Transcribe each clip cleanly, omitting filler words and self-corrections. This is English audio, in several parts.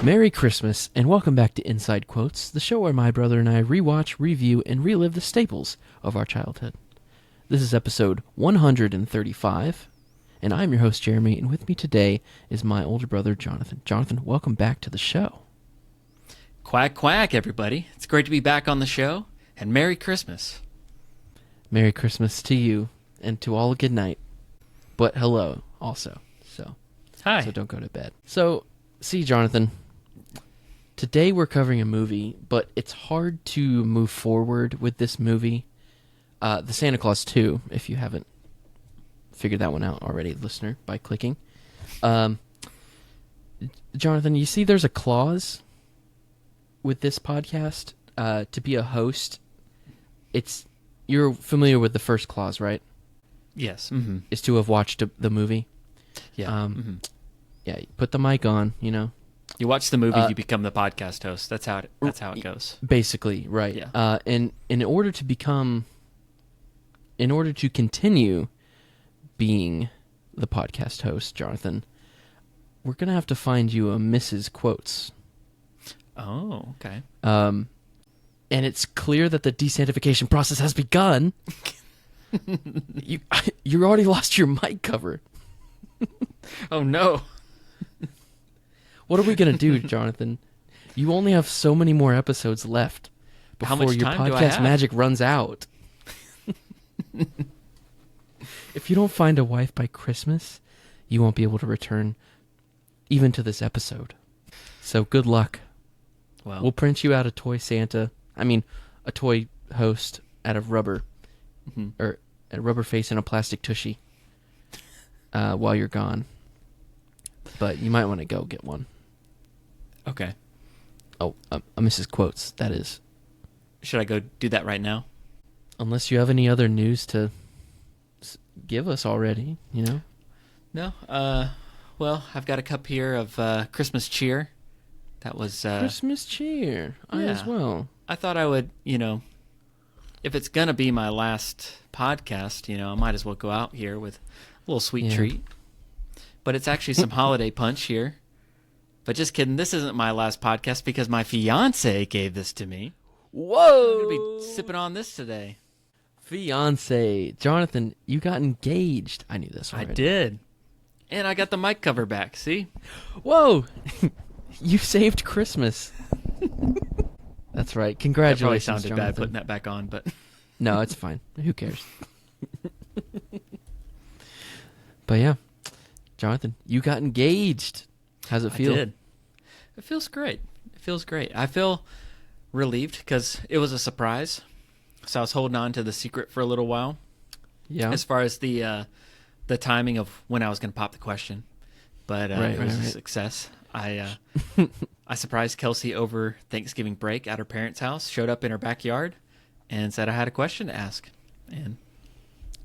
Merry Christmas, and welcome back to Inside Quotes, the show where my brother and I rewatch, review, and relive the staples of our childhood. This is episode 135, and I'm your host, Jeremy, and with me today is my older brother, Jonathan. Jonathan, welcome back to the show. Quack, quack, everybody. It's great to be back on the show, and Merry Christmas. Merry Christmas to you, and to all a good night. But hello, also. Hi. So don't go to bed. So, see, Jonathan, today we're covering a movie, but it's hard to move forward with this movie. The Santa Claus 2, if you haven't figured that one out already, listener, by clicking. Jonathan, you see there's a clause with this podcast to be a host. You're familiar with the first clause, right? Yes. Mm-hmm. Is to have watched the movie. Yeah. Yeah, you put the mic on, you know. You watch the movie, you become the podcast host. That's how it goes. Basically, right. Yeah. And in order to continue being the podcast host, Jonathan, we're going to have to find you a Mrs. Quotes. Oh, okay. And it's clear that the desantification process has begun. You already lost your mic cover. Oh, no. What are we going to do, Jonathan? You only have so many more episodes left before your podcast magic runs out. If you don't find a wife by Christmas, you won't be able to return even to this episode. So good luck. Well, we'll print you out a toy Santa. I mean, a toy host out of rubber. Or a rubber face and a plastic tushy while you're gone. But you might want to go get one. Okay. Oh, a Mrs. Quotes, that is. Should I go do that right now? Unless you have any other news to give us already, you know? No. Well, I've got a cup here of Christmas cheer. That was... Christmas cheer. I as well. I thought I would, if it's going to be my last podcast, I might as well go out here with a little sweet treat. But it's actually some holiday punch here. But just kidding, this isn't my last podcast because my fiance gave this to me. Whoa! I'm going to be sipping on this today. Fiance. Jonathan, you got engaged. I knew this already. I did. And I got the mic cover back, see? Whoa! You saved Christmas. That's right. Congratulations, that probably sounded Jonathan. bad putting that back on, but... No, it's fine. Who cares? But yeah, Jonathan, you got engaged. How's it feel? I did. It feels great. I feel relieved because it was a surprise. So I was holding on to the secret for a little while. Yeah. As far as the timing of when I was going to pop the question. But it was a success. I surprised Kelsey over Thanksgiving break at her parents' house, showed up in her backyard, and said I had a question to ask. And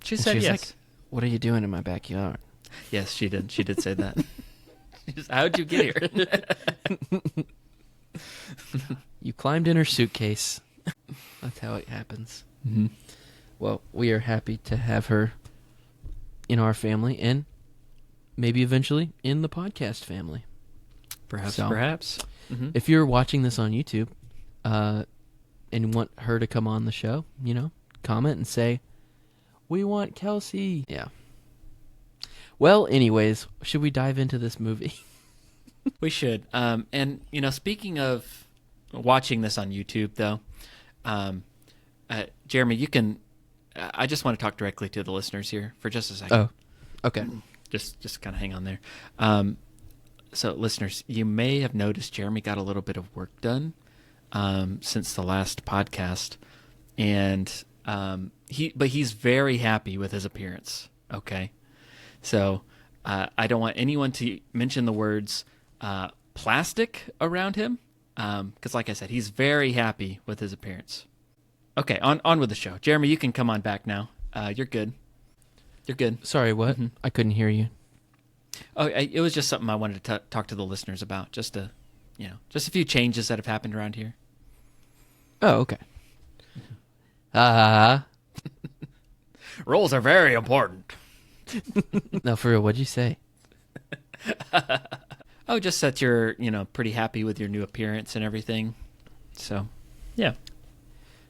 she said yes. Like, what are you doing in my backyard? Yes, she did. She did say that. How'd you get here? You climbed in her suitcase. That's how it happens. Mm-hmm. Well, we are happy to have her in our family and maybe eventually in the podcast family. Perhaps. Mm-hmm. If you're watching this on YouTube and want her to come on the show, comment and say, we want Kelsey. Yeah. Well, anyways, should we dive into this movie? We should. And, speaking of watching this on YouTube, though, Jeremy, you can... I just want to talk directly to the listeners here for just a second. Oh, okay. Just kind of hang on there. So, listeners, you may have noticed Jeremy got a little bit of work done since the last podcast. And he's very happy with his appearance, okay? So I don't want anyone to mention the words plastic around him because, like I said, he's very happy with his appearance. Okay, on with the show. Jeremy, you can come on back now. You're good. You're good. Sorry, what? Mm-hmm. I couldn't hear you. Oh, it was just something I wanted to talk to the listeners about. Just a few changes that have happened around here. Oh, okay. Rules are very important. No, for real, what'd you say? Oh, just that you're, pretty happy with your new appearance and everything. So, yeah.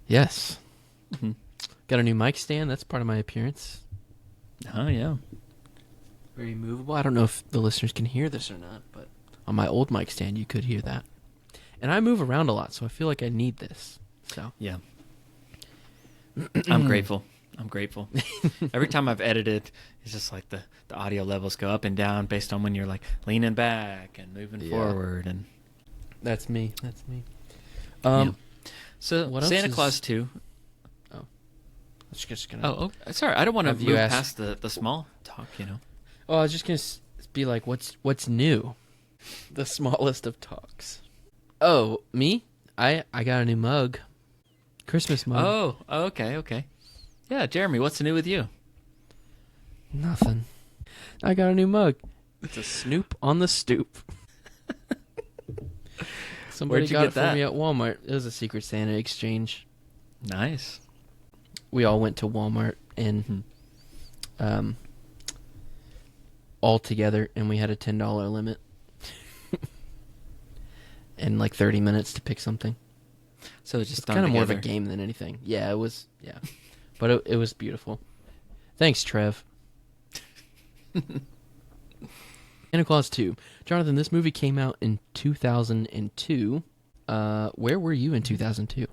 Yes. Mhm. Got a new mic stand. That's part of my appearance. Oh, yeah. Very movable. I don't know if the listeners can hear this or not, but on my old mic stand, you could hear that. And I move around a lot, so I feel like I need this. So Yeah. I'm grateful. Every time I've edited, it's just like the audio levels go up and down based on when you're like leaning back and moving forward. And That's me. yeah. So what Santa else Claus 2. Oh. I was just gonna... Sorry. I don't want to Have you move asked- past the small talk, Oh, I was just going to be like, what's new? The smallest of talks. Oh, me? I got a new mug. Christmas mug. Oh, okay. Yeah, Jeremy, what's new with you? Nothing. I got a new mug. It's a Snoop on the stoop. Somebody Where'd you got get it for that? me at Walmart. It was a Secret Santa exchange. Nice. We all went to Walmart and all together, and we had a $10 limit. And like 30 minutes to pick something. So it's just It's kind of more of a game than anything. Yeah, it was. Yeah, but it was beautiful. Thanks, Trev. Santa Claus 2. Jonathan, this movie came out in 2002. Where were you in 2002?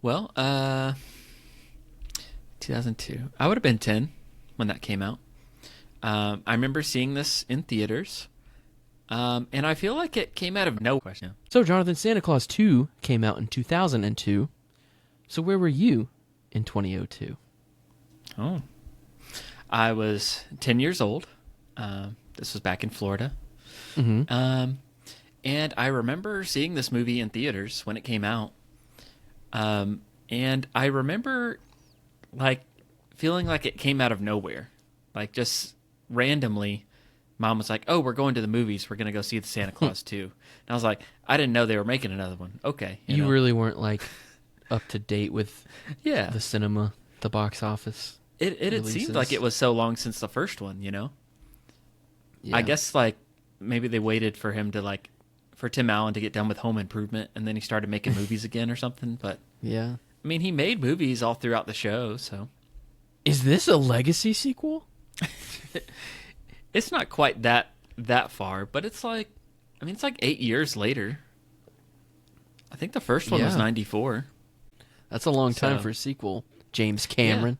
Well, 2002. I would have been 10 when that came out. I remember seeing this in theaters. And I feel like it came out of no question. So, Jonathan, Santa Claus 2 came out in 2002. So where were you in 2002? Oh. I was 10 years old. This was back in Florida. Mm-hmm. And I remember seeing this movie in theaters when it came out. And I remember, like, feeling like it came out of nowhere. Like, just randomly, Mom was like, "Oh, we're going to the movies. We're going to go see the Santa Claus 2." And I was like, I didn't know they were making another one. Okay. You know. really weren't, like, up to date with Yeah. the cinema, the box office. It releases. seemed like it was so long since the first one, Yeah. I guess, like, maybe they waited for him to, like, for Tim Allen to get done with Home Improvement, and then he started making movies again or something. But, Yeah. I mean, he made movies all throughout the show, so. Is this a legacy sequel? It's not quite that far, but it's like, I mean, it's like 8 years later. I think the first one was Yeah. 94. That's a long time So- for a sequel. James Cameron.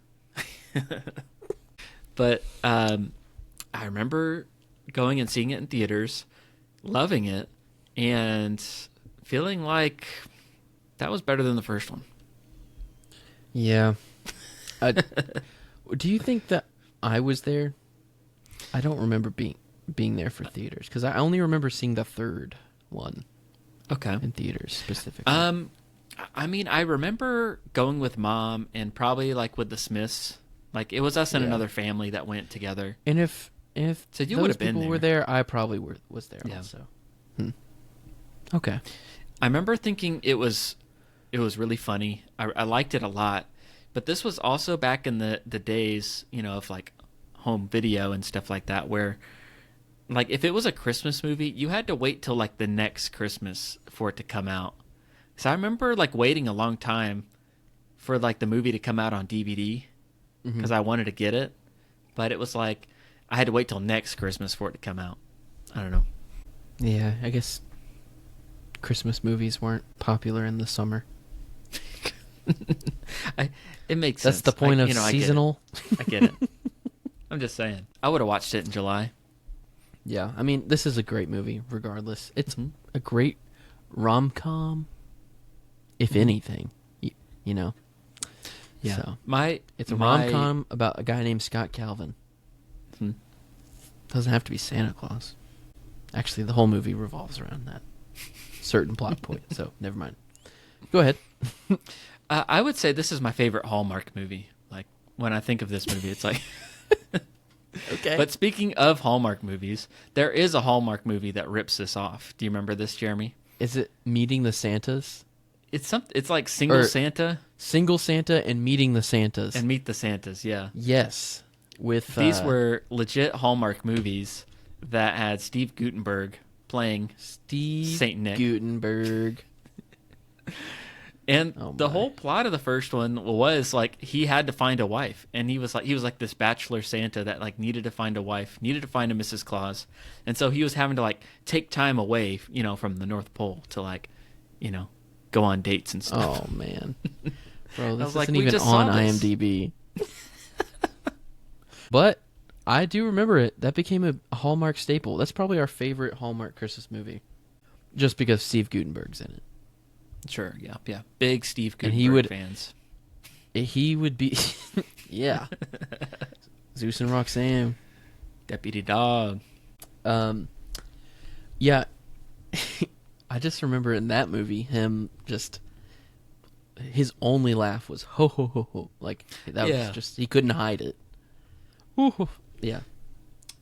But I remember going and seeing it in theaters, loving it, and feeling like that was better than the first one. Yeah. Do you think that I was there? I don't remember being there for theaters because I only remember seeing the third one Okay. in theaters specifically. I mean, I remember going with Mom and probably like with the Smiths. Like, it was us and Yeah. another family that went together. And if So you those would have been people there. were there, I probably was there Yeah. also. Okay. I remember thinking it was really funny. I liked it a lot. But this was also back in the days, of like home video and stuff like that, where like if it was a Christmas movie, you had to wait till like the next Christmas for it to come out. So I remember like waiting a long time for like the movie to come out on DVD because I wanted to get it. But it was like I had to wait till next Christmas for it to come out. I don't know. Yeah, I guess Christmas movies weren't popular in the summer. It makes sense. That's the point of seasonal. I get it. I'm just saying. I would have watched it in July. Yeah, I mean, this is a great movie regardless. It's a great rom-com, if anything, you know. Yeah. So, My it's a rom-com about a guy named Scott Calvin. Doesn't have to be Santa Claus. Actually, the whole movie revolves around that certain plot point, so never mind. Go ahead. I would say this is my favorite Hallmark movie. Like, when I think of this movie, it's like... Okay. But speaking of Hallmark movies, there is a Hallmark movie that rips this off. Do you remember this, Jeremy? Is it Meeting the Santas? It's like Single Santa Single Santa and Meeting the Santas. and Meet the Santas, yeah. Yes. With These were legit Hallmark movies that had Steve Guttenberg playing Steve Saint Nick. Gutenberg. And Oh the my. whole plot of the first one was like he had to find a wife, and he was like this bachelor Santa that like needed to find a wife, needed to find a Mrs. Claus, and so he was having to like take time away, from the North Pole to like, go on dates and stuff. Oh man, bro, this was like, isn't we even just saw on this. IMDb. But I do remember it. That became a Hallmark staple. That's probably our favorite Hallmark Christmas movie, just because Steve Gutenberg's in it. Sure, yeah, big Steve And Gutenberg fans. He would be, yeah. Zeus and Roxanne. Deputy Dog. Yeah. I just remember in that movie him just his only laugh was ho ho ho ho. Like that was just he couldn't hide it. Ooh, yeah.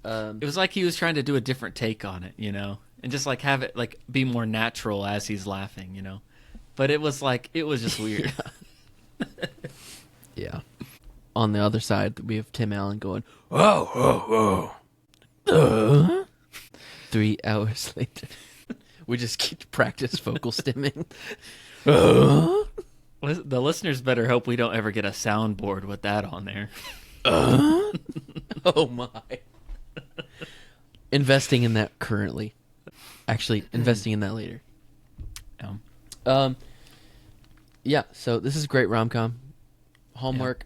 It was like he was trying to do a different take on it, and just like have it like be more natural as he's laughing, But it was just weird. Yeah. On the other side, we have Tim Allen going, oh, oh, oh. 3 hours later. We just keep practice vocal stimming. The listeners better hope we don't ever get a soundboard with that on there. Oh, my. Investing in that currently. Actually, investing in that later. Yeah, so this is a great rom-com. Hallmark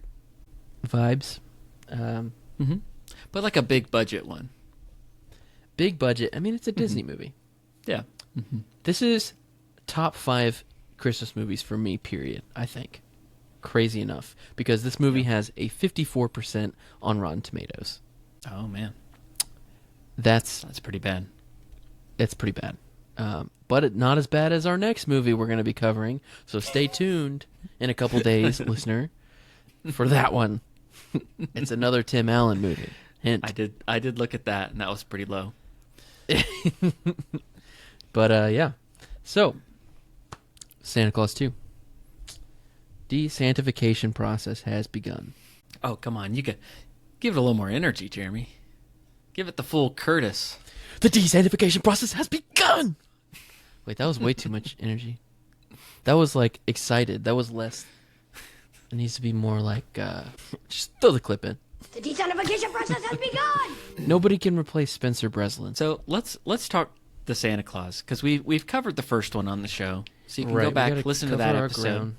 vibes. But like a big budget one. Big budget. I mean, it's a Disney movie. Yeah. This is top 5 Christmas movies for me, period, I think. Crazy enough. Because this movie has a 54% on Rotten Tomatoes. Oh, man. That's pretty bad. It's pretty bad. But not as bad as our next movie we're going to be covering. So stay tuned in a couple days, listener, for that one. It's another Tim Allen movie. Hint. I did look at that, and that was pretty low. But, yeah. So, Santa Claus 2. Desantification process has begun. Oh, come on. You could give it a little more energy, Jeremy. Give it the full Curtis. The desantification process has begun! Wait, that was way too much energy. That was, like, excited. That was less. It needs to be more like, just throw the clip in. The desantification process has begun! Nobody can replace Spencer Breslin. So let's talk the Santa Claus, because we've covered the first one on the show, so you can Right, go we back, gotta listen to cover that our episode.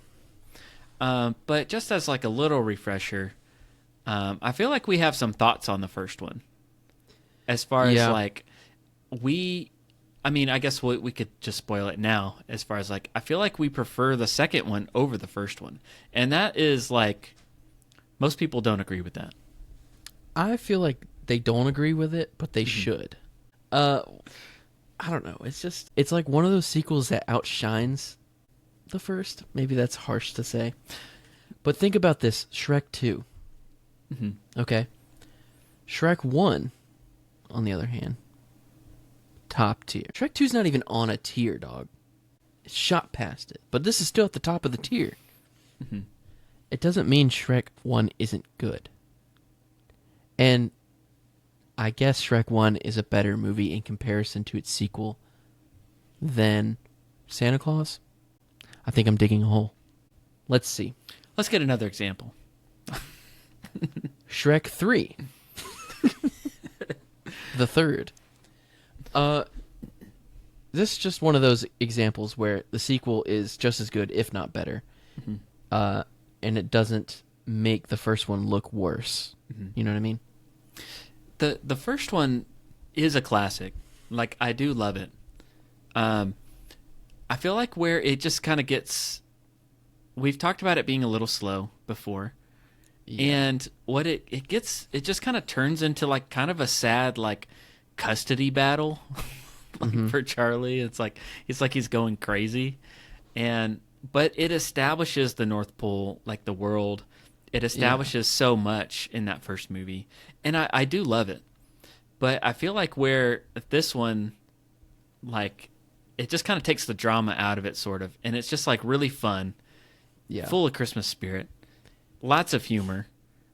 ground. But just as like a little refresher, I feel like we have some thoughts on the first one. As far as like I guess we could just spoil it now. As far as like, I feel like we prefer the second one over the first one, and that is like most people don't agree with that. I feel like they don't agree with it, but they should. I don't know. It's like one of those sequels that outshines the first. Maybe that's harsh to say. But think about this. Shrek 2. Okay? Shrek 1, on the other hand, top tier. Shrek 2's not even on a tier, dog. It's shot past it. But this is still at the top of the tier. It doesn't mean Shrek 1 isn't good. And I guess Shrek 1 is a better movie in comparison to its sequel than Santa Claus. I think I'm digging a hole. Let's see. Let's get another example. Shrek 3. The third. This is just one of those examples where the sequel is just as good, if not better. And it doesn't make the first one look worse. You know what I mean? The first one is a classic. Like, I do love it. I feel like where it just kind of gets... We've talked about it being a little slow before. Yeah. And what it gets... It just kind of turns into, like, kind of a sad, like, custody battle for Charlie. It's like he's going crazy. But it establishes the North Pole, like, the world. It establishes so much in that first movie. And I do love it. But I feel like where this one, like, it just kind of takes the drama out of it, sort of. And it's just, like, really fun. Yeah. Full of Christmas spirit. Lots of humor.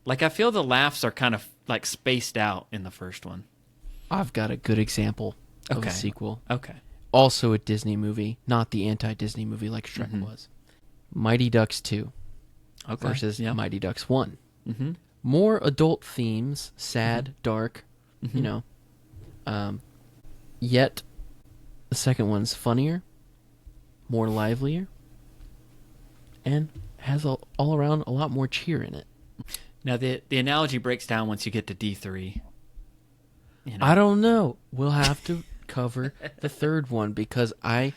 Like, I feel the laughs are kind of, like, spaced out in the first one. I've got a good example. of a sequel. Okay. Also a Disney movie, not the anti-Disney movie like Shrek was. Mighty Ducks 2 versus Mighty Ducks 1. Mm-hmm. More adult themes, sad, dark, you know. Yet the second one's funnier, more livelier, and has all around a lot more cheer in it. Now the analogy breaks down once you get to D3. You know? I don't know. We'll have to cover the third one because I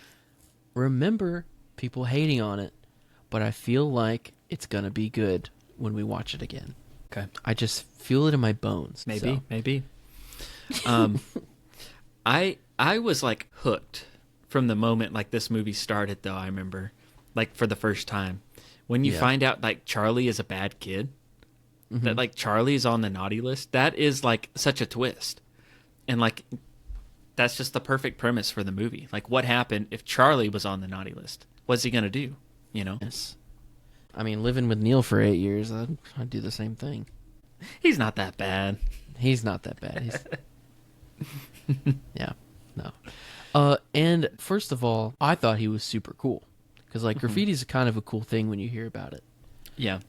remember people hating on it, but I feel like it's going to be good when we watch it again. Okay. I just feel it in my bones. Maybe. I was like hooked from the moment like this movie started though, I remember. Like for the first time. When you find out like Charlie is a bad kid, that like Charlie is on the naughty list, that is like such a twist. And like that's just the perfect premise for the movie. Like what happened if Charlie was on the naughty list? What's he going to do, you know? Yes. I mean, living with Neil for 8 years, I'd do the same thing. He's not that bad. He's not that bad. Yeah, no. And first of all, I thought he was super cool. Because, like, graffiti's kind of a cool thing when you hear about it. Yeah.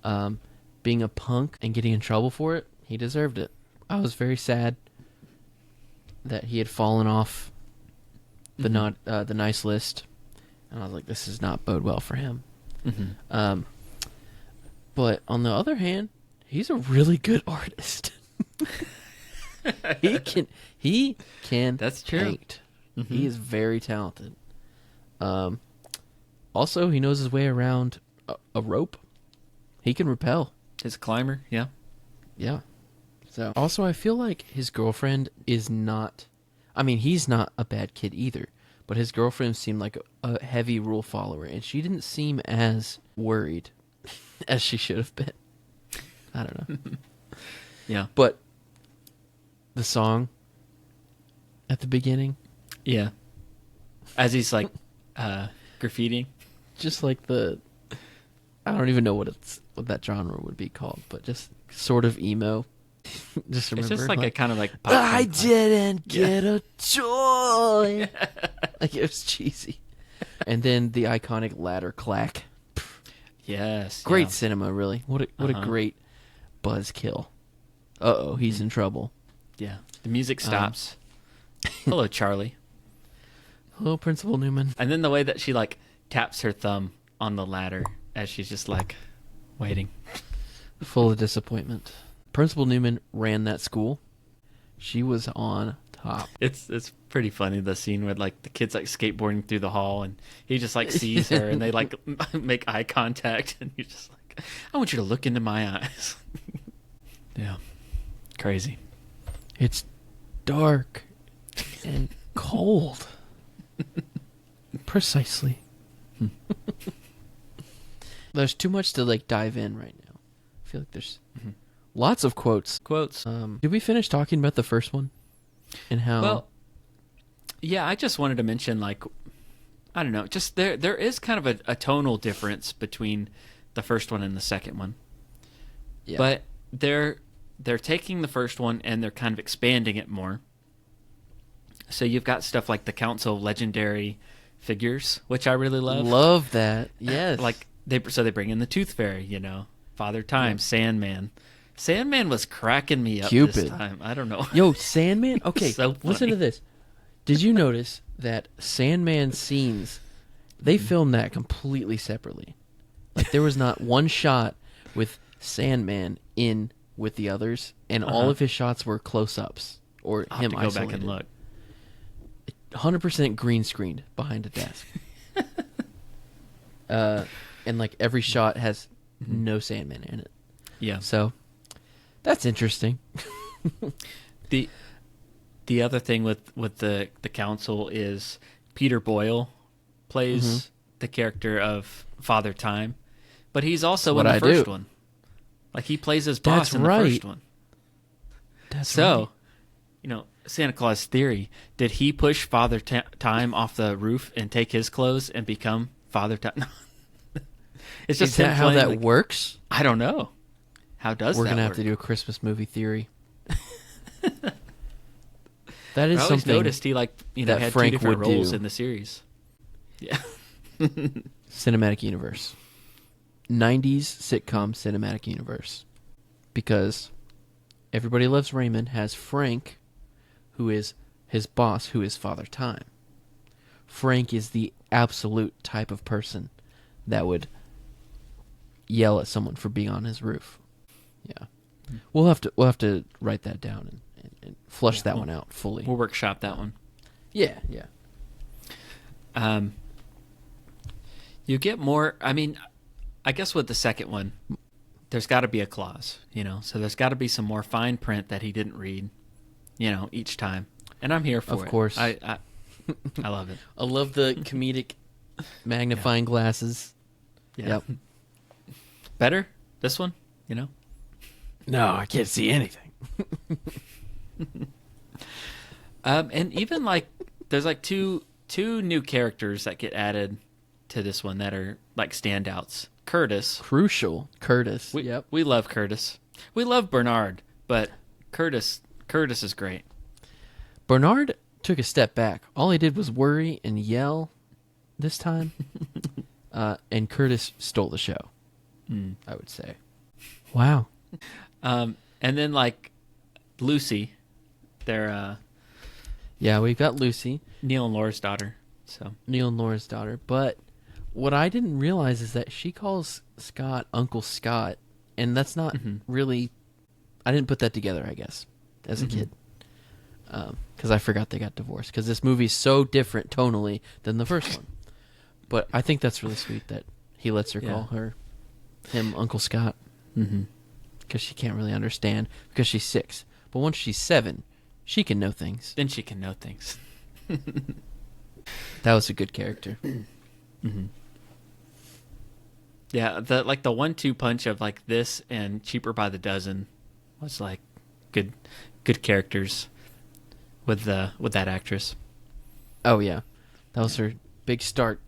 Being a punk and getting in trouble for it, he deserved it. I was very sad that he had fallen off the the nice list. And I was like, this does not bode well for him. But on the other hand, he's a really good artist. He can That's true. paint. He is very talented. Also, he knows his way around a rope. He can rappel. He's a climber, yeah. Yeah. So also, I feel like his girlfriend is not. I mean, he's not a bad kid either. But his girlfriend seemed like a heavy rule follower, and she didn't seem as worried as she should have been. I don't know. Yeah. But the song at the beginning. Yeah. As he's like graffitiing. Just like I don't even know what that genre would be called, but just sort of emo. Just remember, it's just like a kind of like I didn't get a toy. Like it was cheesy. And then the iconic ladder clack. Yes. Great cinema, really. What a great buzzkill. Uh-oh, he's in trouble. Yeah. The music stops. Hello, Charlie. Hello, Principal Newman. And then the way that she like taps her thumb on the ladder as she's just like waiting. Full of disappointment. Principal Newman ran that school. She was on top. It's pretty funny, the scene where like the kid's like skateboarding through the hall and he just like sees her and they like make eye contact and he's just like, I want you to look into my eyes. Yeah. Crazy. It's dark and cold. Precisely. There's too much to like dive in right now. I feel like there's lots of quotes. Did we finish talking about the first one? And how? Well, yeah, I just wanted to mention, like, I don't know, just there is kind of a tonal difference between the first one and the second one. Yeah. But they're taking the first one and they're kind of expanding it more. So you've got stuff like the Council of Legendary Figures, which I really love. Love that. Yes. Like they bring in the Tooth Fairy, you know, Father Time, Sandman. Sandman was cracking me up Cupid. this time. I don't know. Yo, Sandman? Okay, So listen to this. Did you notice that Sandman scenes, they filmed that completely separately? Like, there was not one shot with Sandman in with the others, and all of his shots were close-ups, or I'll him have to go isolated. back and look. 100% green screened behind a desk. And, like, every shot has no Sandman in it. Yeah. So, that's interesting. The other thing with the council is Peter Boyle plays the character of Father Time, but he's also in the first one. Like he plays his boss That's in right. the first one. So, you know, Santa Claus theory: did he push Father Time off the roof and take his clothes and become Father Time? It's just Is that him how playing, that like, works? I don't know. How does We're that gonna work? have to do a Christmas movie theory. That is I always something noticed he that had Frank two different would roles do. in the series. Yeah. Cinematic universe. 90s sitcom cinematic universe. Because Everybody Loves Raymond has Frank, who is his boss, who is Father Time. Frank is the absolute type of person that would yell at someone for being on his roof. Yeah. We'll have to write that down and flush that one out fully. We'll workshop that one. Yeah, yeah. You get more. I mean, I guess with the second one, there's got to be a clause, So there's got to be some more fine print that he didn't read, each time. And I'm here for it. Of course. I love it. I love the comedic magnifying glasses. Yeah. Yep. Better? This one? No, I can't see anything. And even there's two new characters that get added to this one that are standouts. Curtis. Crucial. Curtis. Yep. We love Curtis. We love Bernard, but Curtis is great. Bernard took a step back. All he did was worry and yell this time. And Curtis stole the show, I would say. Wow. And then Lucy, they're Yeah, we've got Lucy. Neil and Laura's daughter. Neil and Laura's daughter. But what I didn't realize is that she calls Scott Uncle Scott, and that's not really... I didn't put that together, I guess, as a kid. Because I forgot they got divorced. Because this movie's so different tonally than the first one. But I think that's really sweet that he lets her call him Uncle Scott. Because she can't really understand, because she's 6. But once she's 7, she can know things. Then she can know things. That was a good character. Yeah, the 1-2 punch of this and Cheaper by the Dozen was good characters with that actress. Oh yeah, that was her big start.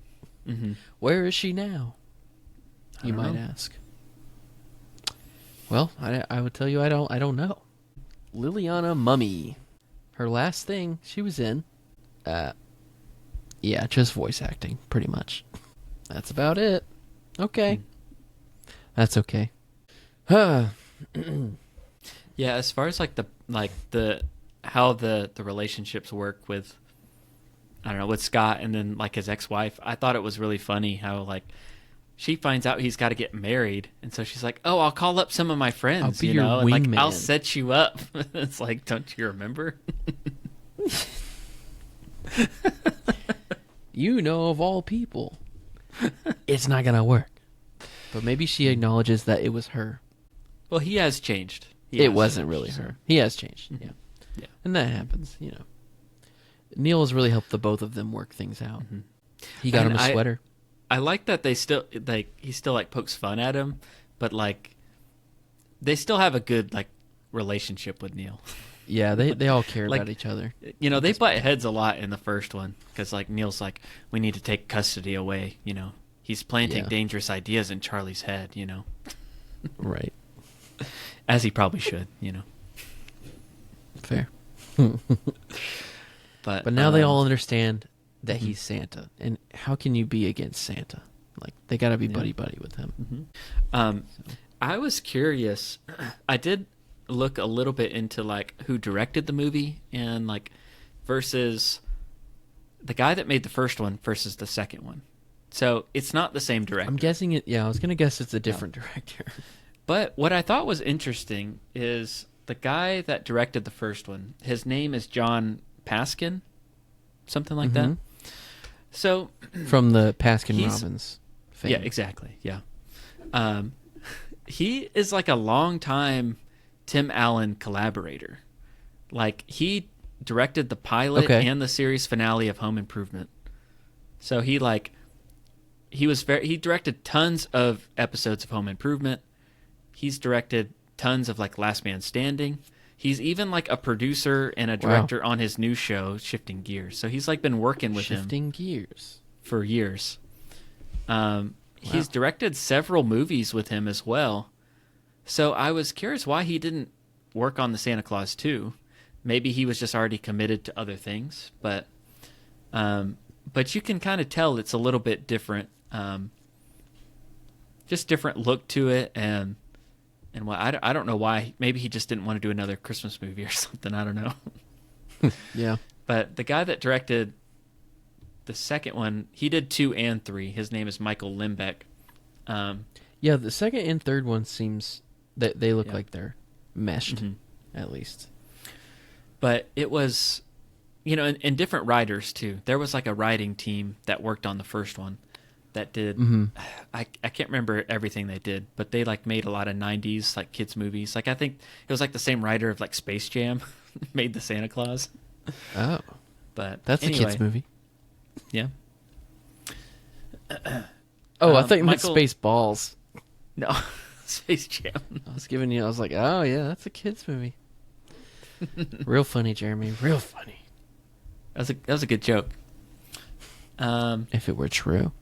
Where is she now? You might ask. Well, I would tell you I don't know. Liliana Mummy, her last thing she was in, yeah, just voice acting, pretty much. That's about it. Okay, that's okay. Yeah, as far as how the relationships work with, I don't know, with Scott and then his ex-wife, I thought it was really funny how she finds out he's got to get married, and so she's like, "Oh, I'll call up some of my friends, I'll be your wingman. and I'll set you up." It's don't you remember? You know, of all people, it's not gonna work. But maybe she acknowledges that it was her. Well, he has changed. It wasn't really her. He has changed. Yeah. Yeah. And that happens, Neil has really helped the both of them work things out. He got him a sweater. I like that they still he still pokes fun at him, but they still have a good relationship with Neil. Yeah, they all care about each other. They butt heads a lot in the first one because Neil's we need to take custody away. He's planting dangerous ideas in Charlie's head. Right. As he probably should. Fair. But now they all understand that he's Santa, and how can you be against Santa? They got to be buddy with him. I was curious. I did look a little bit into who directed the movie and versus the guy that made the first one versus the second one. So it's not the same director. I'm guessing it. Yeah, I was gonna guess it's a different director. But what I thought was interesting is the guy that directed the first one. His name is John Paskin, something like that. So from the Paskin Robbins fame. Yeah, exactly. Yeah. He is a long time Tim Allen collaborator. He directed the pilot and the series finale of Home Improvement. So he directed tons of episodes of Home Improvement. He's directed tons of Last Man Standing. He's even a producer and a director on his new show, Shifting Gears. So he's been working with him. Shifting Gears. For years. He's directed several movies with him as well. So I was curious why he didn't work on the Santa Claus 2. maybe he was just already committed to other things, but you can kind of tell it's a little bit different, just different look to it, and what I don't know why. Maybe he just didn't want to do another Christmas movie or something. I don't know. Yeah. But the guy that directed the second one, he did 2 and 3. His name is Michael Limbeck. Yeah, the second and third one seems that they look Yeah. like they're meshed, at least. But it was, and different writers too. There was like a writing team that worked on the first one that did, I can't remember everything they did, but they like made a lot of 90s like kids movies. Like I think it was like the same writer of like Space Jam made the Santa Claus. Oh. But That's a kids movie. Yeah. Oh, I thought you meant Michael- Spaceballs. No, Space Jam. I was like, oh yeah, that's a kids movie. Real funny, Jeremy. Real funny. That was a good joke. If it were true.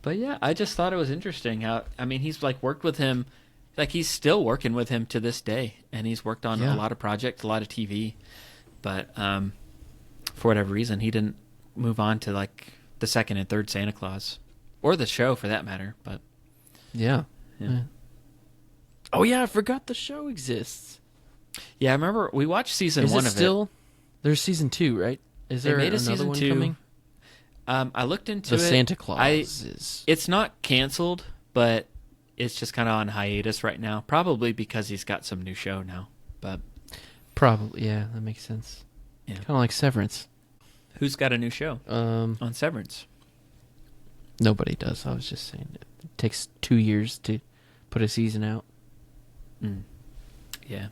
But yeah, I just thought it was interesting how, he's like worked with him, like he's still working with him to this day, and he's worked on a lot of projects, a lot of TV, but for whatever reason, he didn't move on to like the second and third Santa Claus, or the show for that matter. But Yeah. yeah, Oh yeah, I forgot the show exists. yeah I remember we watched season Is 1 it of still? it. There's season 2, right? Is They there made a another season one 2. coming? I looked into The it. Santa Claus is. It's not canceled, but it's just kind of on hiatus right now. Probably because he's got some new show now. But Probably, yeah, that makes sense. yeah, Kind of like Severance. who's got a new show on Severance? Nobody does. I was just saying it takes 2 years to put a season out. Yeah.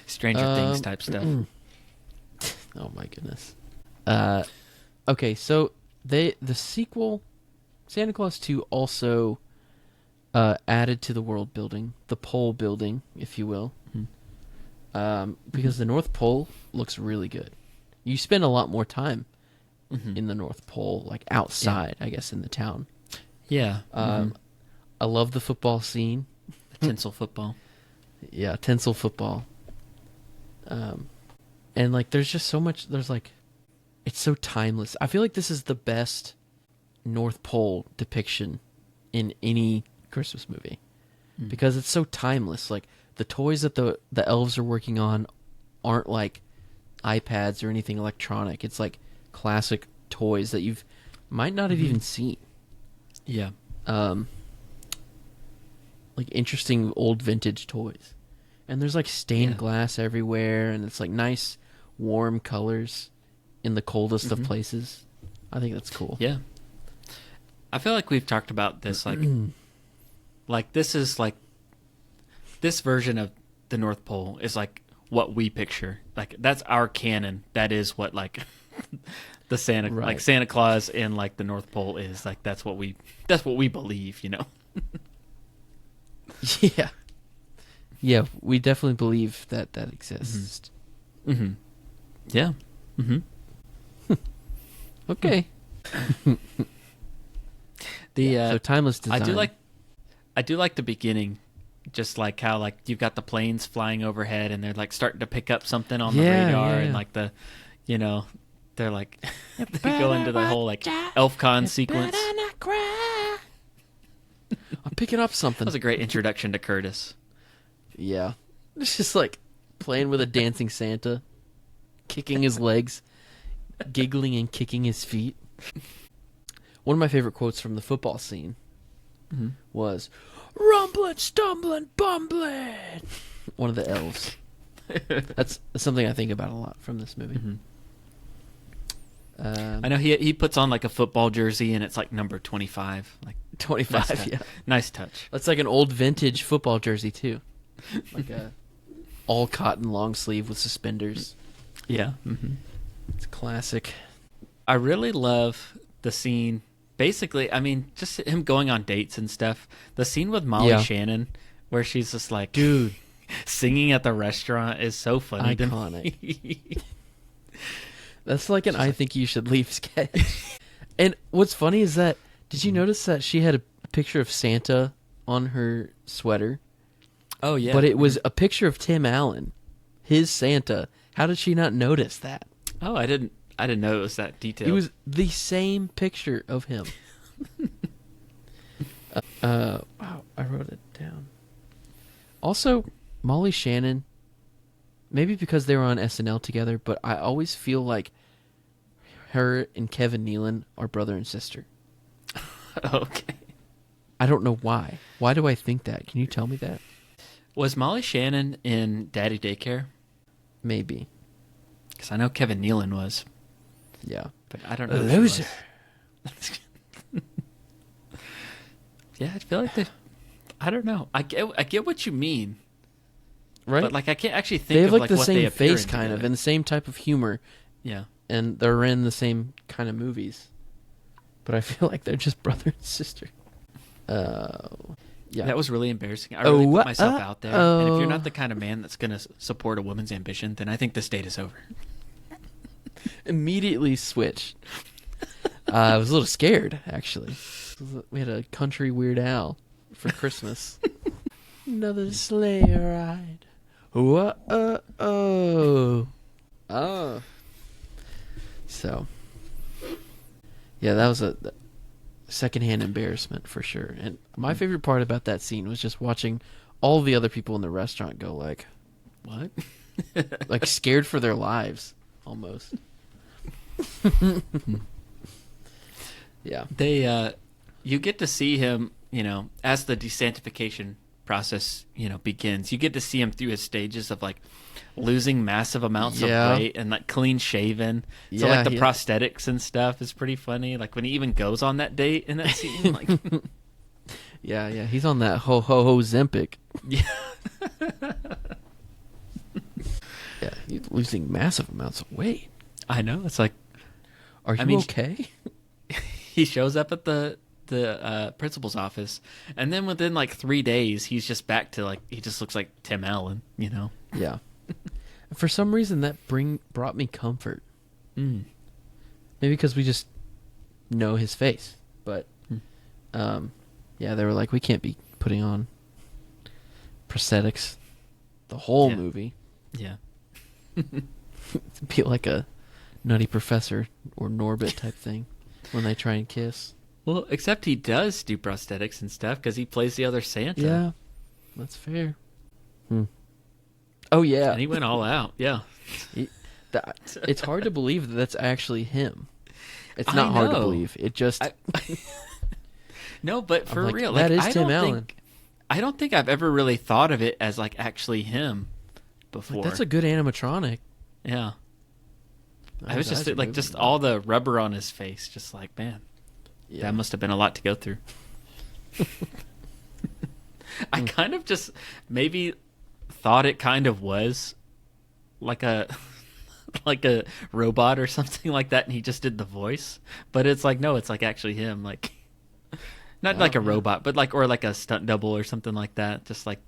Stranger Things type stuff. Oh my goodness. Okay, so the sequel, Santa Claus 2, also added to the world building, the pole building, if you will, because the North Pole looks really good. You spend a lot more time in the North Pole, like outside, I guess, in the town. Yeah. I love the football scene. Tinsel football. Yeah, tinsel football. And like, there's just so much. There's like, it's so timeless. I feel like this is the best North Pole depiction in any Christmas movie because it's so timeless. Like the toys that the elves are working on aren't like iPads or anything electronic. It's like classic toys that you've might not have even seen. Yeah. Like interesting old vintage toys. And there's like stained glass everywhere, and it's like nice warm colors in the coldest of places. I think that's cool. Yeah. I feel like we've talked about this, like this is like, this version of the North Pole is like what we picture. Like that's our canon. That is what like the Santa, Right. like Santa Claus and like the North Pole is like, that's what we believe, you know? Yeah. Yeah, we definitely believe that exists. Yeah. Okay. So timeless design. I do like the beginning, just like how like you've got the planes flying overhead and they're like starting to pick up something on the radar and like the, they're like they go into the whole like ElfCon sequence. I'm picking up something. That was a great introduction to Curtis. Yeah. It's just like playing with a dancing Santa, kicking his legs, giggling and kicking his feet. One of my favorite quotes from the football scene was, "Rumbling, stumbling, bumbling." One of the elves. That's something I think about a lot from this movie. I know he puts on like a football jersey and it's like number 25. Like 25, nice yeah. Nice touch. That's like an old vintage football jersey too. Like a all cotton long sleeve with suspenders. Yeah. It's classic. I really love the scene. Basically, I mean, just him going on dates and stuff. The scene with Molly Shannon, where she's just like, Dude, singing at the restaurant is so funny. iconic. That's like an I think you should leave sketch. And what's funny is that, did you notice that she had a picture of Santa on her sweater? Oh, yeah. But it was a picture of Tim Allen. his Santa. How did she not notice that? Oh, I didn't know it was that detailed. It was the same picture of him. Wow, I wrote it down. Also, Molly Shannon, maybe because they were on SNL together, but I always feel like her and Kevin Nealon are brother and sister. Okay. I don't know why. Why do I think that? Can you tell me that? Was Molly Shannon in Daddy Daycare? Maybe. Because I know Kevin Nealon was. Yeah. But I don't know. Loser. Yeah, I feel like I don't know. I get what you mean. Right? But like I can't actually think they have of like the what same they appear face in kind of together. and the same type of humor. Yeah. And they're in the same kind of movies. But I feel like they're just brother and sister. Yeah. That was really embarrassing. I really put myself out there. And if you're not oh. the kind of man that's going to support a woman's ambition, then I think this date is over. Immediately switched. I was a little scared, actually. We had a country Weird Al for Christmas. Another sleigh ride. Whoa. Oh. So. Yeah, that was a secondhand embarrassment for sure. And my favorite part about that scene was just watching all the other people in the restaurant go like, What? like scared for their lives, almost. Yeah. They you get to see him, as the desantification process, begins. You get to see him through his stages of like losing massive amounts of weight and like clean shaven. So Yeah, like the prosthetics and stuff is pretty funny. Like when he even goes on that date in that scene, like Yeah, he's on that ho Zempic. yeah. Yeah, he's losing massive amounts of weight. I know. It's like, Are you okay? he shows up at the principal's office, and then within like 3 days, he's just back to like he just looks like Tim Allen, Yeah. For some reason, that brought me comfort. Mm. Maybe because we just know his face, but yeah, they were like, we can't be putting on prosthetics the whole movie. Yeah. It'd be like a Nutty Professor or Norbit type thing when they try and kiss. Well, except he does do prosthetics and stuff because he plays the other Santa. Yeah, that's fair. Oh yeah, And he went all out. Yeah. It's hard to believe that that's actually him. It's I not hard to know. believe. It just No, but for like, real, that like, is Tim Allen. I don't think I've ever really thought of it as like actually him before. Like, that's a good animatronic. Yeah. I was His just eyes are like moving just a lot. all the rubber on his face, just like, man, Yeah. that must have been a lot to go through. I kind of just maybe thought it kind of was like a like a robot or something like that, and he just did the voice. But it's like, no, it's like actually him, like not like a robot, but like, or like a stunt double or something like that, just like,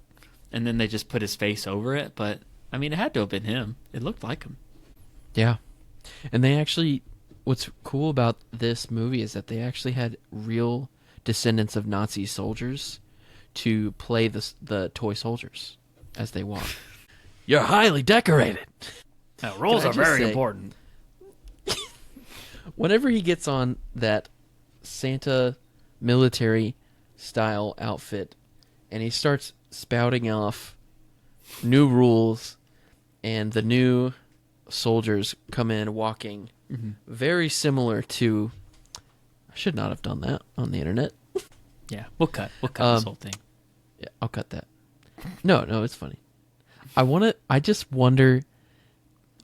and then they just put his face over it. But I mean, it had to have been him. It looked like him. Yeah. And they actually, what's cool about this movie is that they actually had real descendants of Nazi soldiers to play the toy soldiers as they walk. You're highly decorated. Now, roles are very important. Whenever he gets on that Santa military style outfit and he starts spouting off new rules and the new soldiers come in walking very similar to, I should not have done that on the internet. Yeah, we'll cut this whole thing. Yeah, I'll cut that. No, it's funny. I just wonder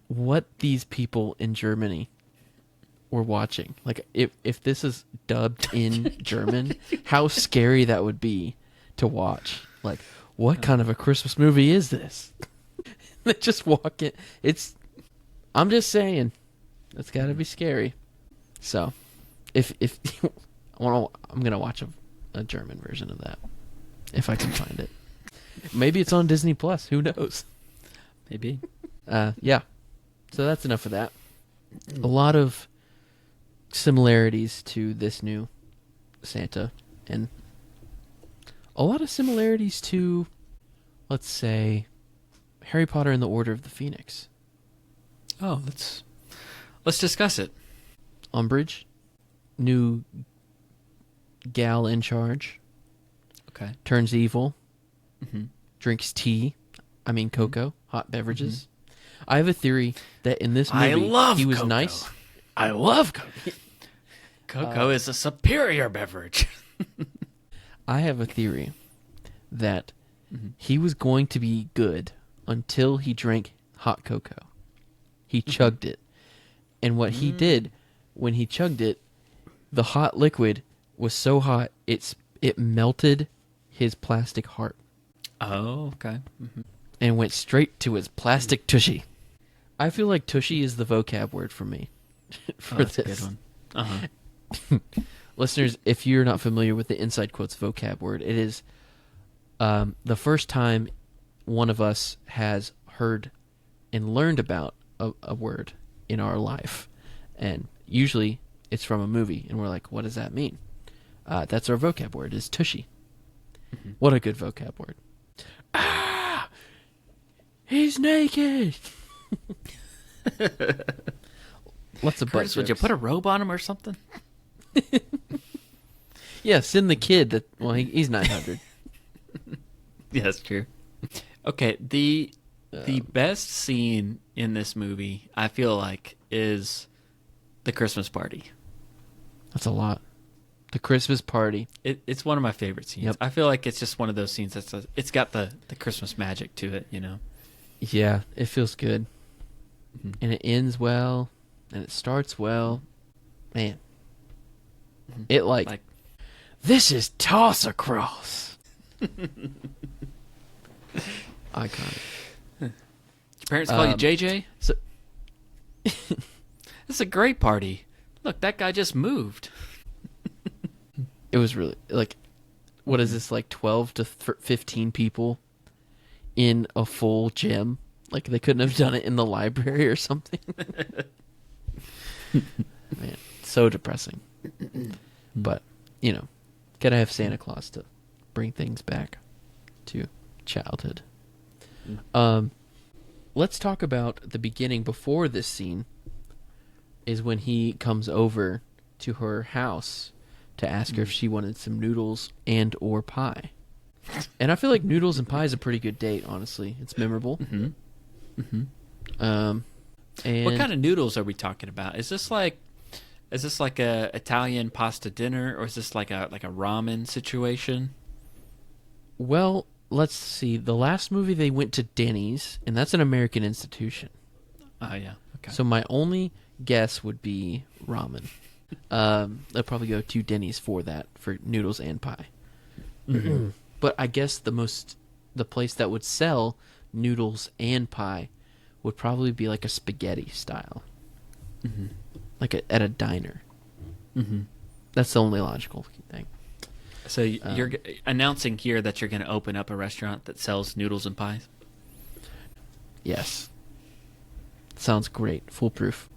what these people in Germany were watching. Like, if this is dubbed in German, how scary that would be to watch. Like, what kind of a Christmas movie is this? They just walk in. I'm just saying, it's got to be scary. So, if I'm gonna watch a German version of that if I can find it. Maybe it's on Disney Plus. Who knows? Maybe. Yeah. So that's enough of that. A lot of similarities to this new Santa, and a lot of similarities to, let's say, Harry Potter and the Order of the Phoenix. Oh, let's discuss it. Umbridge, new gal in charge, Okay. turns evil, Mm-hmm. drinks cocoa, hot beverages. I have a theory that in this movie, I love he was cocoa. nice. I love cocoa. Cocoa is a superior beverage. I have a theory that he was going to be good until he drank hot cocoa. He chugged it. And what he did when he chugged it, the hot liquid was so hot it melted his plastic heart Oh, okay. and went straight to his plastic tushy. I feel like tushy is the vocab word for me for That's this. a good one. Uh-huh. Listeners, if you're not familiar with the Inside Quotes vocab word, it is the first time one of us has heard and learned about a word in our life. And usually it's from a movie, and we're like, what does that mean? That's our vocab word, is tushy. What a good vocab word. Ah! He's naked! Lots of Curtis, butt would you jokes. put a robe on him or something? Yeah, send the kid that. Well, he's 900. Yeah, that's true. Okay, the best scene in this movie, I feel like, is the Christmas party. That's a lot. The Christmas party. It's one of my favorite scenes. Yep. I feel like it's just one of those scenes it's got the Christmas magic to it, you know. Yeah, it feels good. And it ends well, and it starts well. Man. It Like, this is Toss Across. Iconic. your parents call you JJ? So, This is a great party. Look, that guy just moved. it was really, what is this, 12 to 15 people in a full gym? Like, they couldn't have done it in the library or something. Man, so depressing. But, gotta have Santa Claus to bring things back to childhood. Let's talk about the beginning before this scene is when he comes over to her house to ask her if she wanted some noodles and or pie. And I feel like noodles and pie is a pretty good date, honestly. It's memorable. And What kind of noodles are we talking about? Is this like a Italian pasta dinner, or is this like a ramen situation? Well, let's see. The last movie they went to Denny's, and that's an American institution. Oh yeah. Okay. So my only guess would be ramen. They'll probably go to Denny's for that, for noodles and pie. But I guess the place that would sell noodles and pie would probably be like a spaghetti style. At a diner. That's the only logical thing. So you're announcing here that you're going to open up a restaurant that sells noodles and pies? Yes. Sounds great. Foolproof.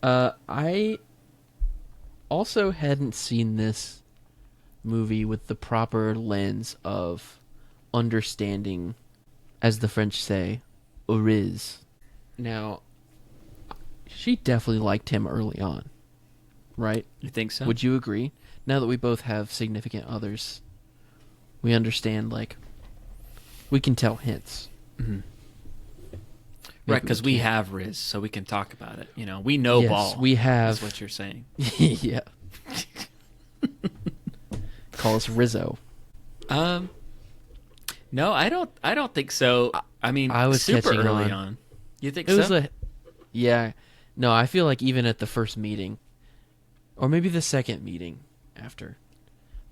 I also hadn't seen this movie with the proper lens of understanding, as the French say, Uriz. Now, she definitely liked him early on, right? You think so? Would you agree? Now that we both have significant others, we understand, we can tell hints. Right, because we have Riz, so we can talk about it. We know Yes, ball. we have. Is what you're saying. Yeah. Call us Rizzo. No, I don't think so. I mean, I was super catching early on. on. You think It so? was yeah. No, I feel like even at the first meeting, or maybe the second meeting after,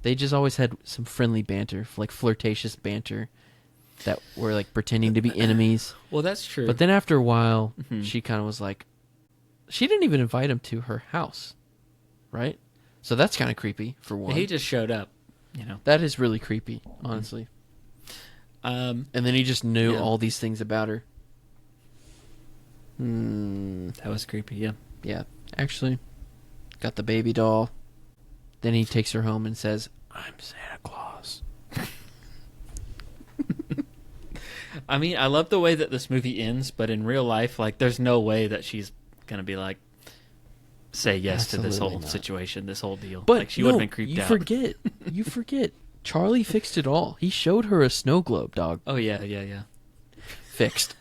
they just always had some friendly banter, flirtatious banter, that were pretending to be enemies. Well, that's true. But then after a while, she kind of was she didn't even invite him to her house, right? So that's kind of creepy for one. he just showed up. That is really creepy, honestly. And then he just knew all these things about her. That was creepy. Yeah. Yeah, actually, got the baby doll. Then he takes her home and says, "I'm Santa Claus." I mean, I love the way that this movie ends, but in real life, like, there's no way that she's gonna be like, say yes to this whole situation, this whole deal. But like, she would have been creeped out. You forget. Charlie fixed it all. He showed her a snow globe, dog. Oh yeah. Fixed.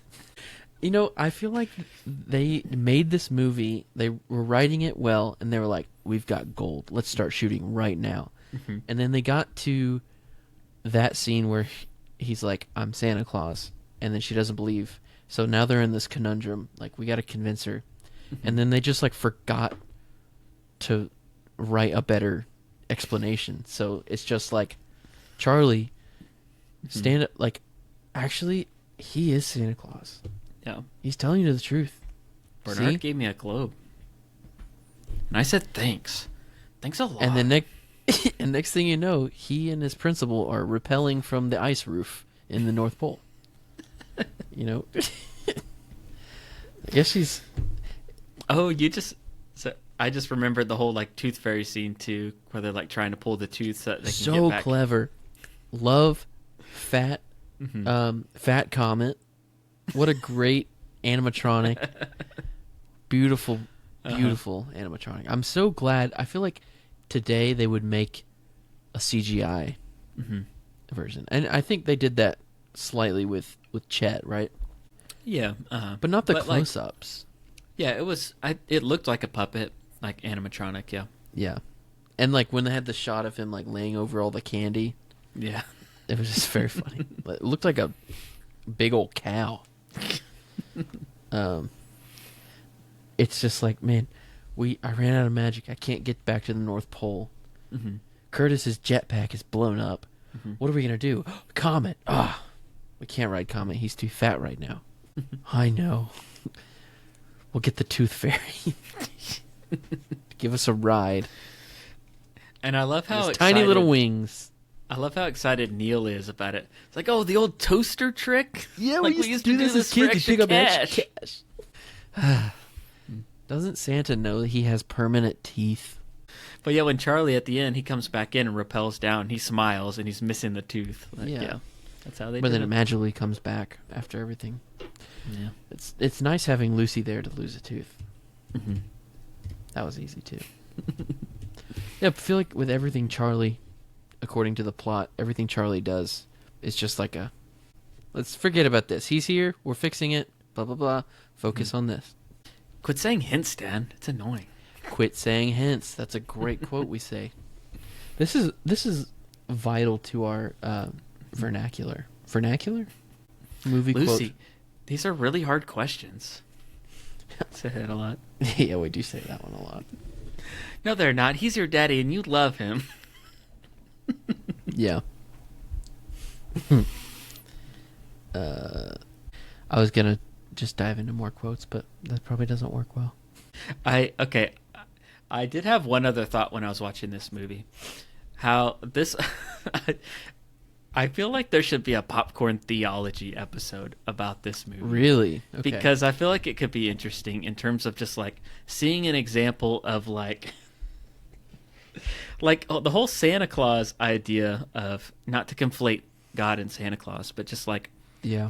You know, I feel like they made this movie, they were writing it well, and they were like, we've got gold. Let's start shooting right now. Mm-hmm. And then they got to that scene where he's like, I'm Santa Claus. And then she doesn't believe. So now they're in this conundrum. Like, we got to convince her. Mm-hmm. And then they just, like, forgot to write a better explanation. So it's just like, Charlie, stand up. Like, actually, he is Santa Claus. Yeah. He's telling you the truth. Bernard gave me a globe. And I said, thanks. Thanks a lot. And then next thing you know, he and his principal are rappelling from the ice roof in the North Pole. You know? I guess she's... Oh, So I just remembered the whole, like, Tooth Fairy scene, too, where they're, like, trying to pull the tooth so that they can get back. So clever. Love Fat Comet. What a great animatronic. Beautiful animatronic. I'm so glad. I feel like today they would make a CGI version. And I think they did that slightly with Chet, right? Yeah. But not the close-ups. Yeah, it looked like a puppet, like animatronic, yeah. Yeah. And, like, when they had the shot of him, like, laying over all the candy. Yeah. It was just very funny. It looked like a big old cow. It's just like, man, I ran out of magic. I can't get back to the North Pole. Mm-hmm. Curtis's jetpack is blown up. Mm-hmm. What are we gonna do? Comet. We can't ride Comet. He's too fat right now. I know. We'll get the Tooth Fairy. Give us a ride. And I love how tiny little wings. I love how excited Neil is about it. It's like, oh, the old toaster trick? Yeah, like, we used to do this as kids to pick up extra cash. Doesn't Santa know that he has permanent teeth? But yeah, when Charlie at the end, he comes back in and rappels down, he smiles and he's missing the tooth. Like, yeah. That's how they do it. But then it magically comes back after everything. Yeah. It's nice having Lucy there to lose a tooth. Mm-hmm. That was easy too. Yeah, I feel like with everything Charlie, according to the plot, everything Charlie does is just like let's forget about this. He's here, we're fixing it, blah, blah, blah. Focus on this. Quit saying hints, Dan. It's annoying. Quit saying hints. That's a great quote we say. This is vital to our vernacular. Vernacular? Movie Lucy, quote. These are really hard questions. Say that a lot. Yeah, we do say that one a lot. No, they're not. He's your daddy and you love him. Yeah. I was going to just dive into more quotes, but that probably doesn't work well. I did have one other thought when I was watching this movie. How this... I feel like there should be a popcorn theology episode about this movie. Really? Okay. Because I feel like it could be interesting in terms of just, like, seeing an example of, like the whole Santa Claus idea of, not to conflate God and Santa Claus, but just, like,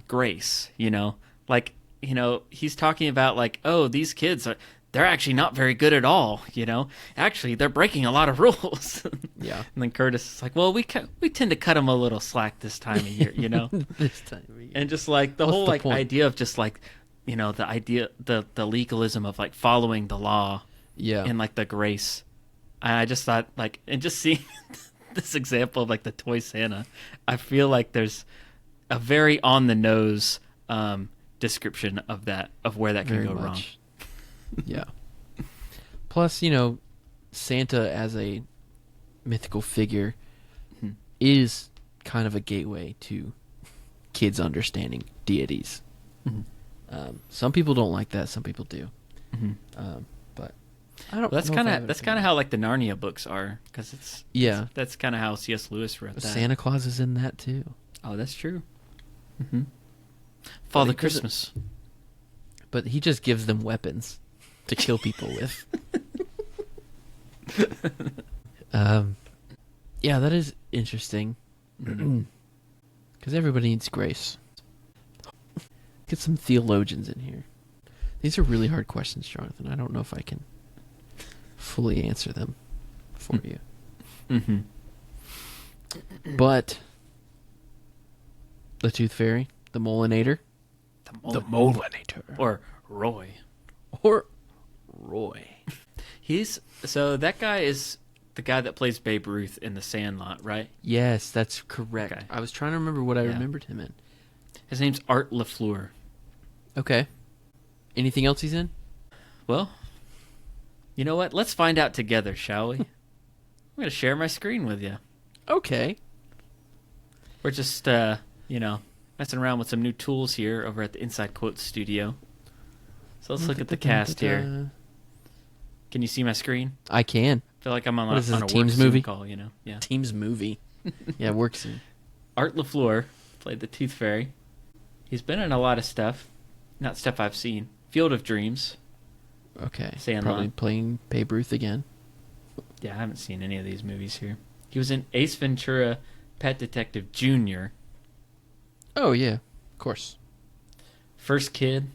grace, you know? Like, you know, he's talking about, like, oh, these kids they're actually not very good at all, you know? Actually, they're breaking a lot of rules. Yeah. And then Curtis is like, well, we tend to cut them a little slack this time of year, you know? This time of year. And just, like, the whole, like, idea of just, like, you know, the idea, the legalism of, like, following the law. Yeah. And, like, the grace. I just thought, like, and just seeing this example of, like, the toy Santa, I feel like there's a very on-the-nose description of that, of where that can go wrong. Yeah. Plus, you know, Santa as a mythical figure is kind of a gateway to kids understanding deities. Mm-hmm. Some people don't like that. Some people do. Mm-hmm. But I don't. Well, that's kind of how, like, the Narnia books are, because that's kind of how C.S. Lewis wrote that. Santa Claus is in that too. Oh, that's true. Mm-hmm. Father Christmas. But he just gives them weapons to kill people with. Yeah, that is interesting. Because everybody needs grace. Get some theologians in here. These are really hard questions, Jonathan. I don't know if I can fully answer them for you. Mm-hmm. But the Tooth Fairy, the Molinator, The Molinator. Or Roy. So that guy is the guy that plays Babe Ruth in The Sandlot, right? Yes, that's correct. Okay. I was trying to remember what I remembered him in. His name's Art LaFleur. Okay. Anything else he's in? Well, you know what? Let's find out together, shall we? I'm going to share my screen with you. Okay. We're just, messing around with some new tools here over at the Inside Quotes studio. So let's look at the cast here. Can you see my screen? I can. I feel like I'm on What is this, on a Teams work Zoom movie? call, Yeah. Team's movie. Yeah, works in. Art LaFleur played the Tooth Fairy. He's been in a lot of stuff. Not stuff I've seen. Field of Dreams. Okay. Sandlot. Probably playing Babe Ruth again. Yeah, I haven't seen any of these movies here. He was in Ace Ventura, Pet Detective Jr., Oh, yeah. Of course. First Kid.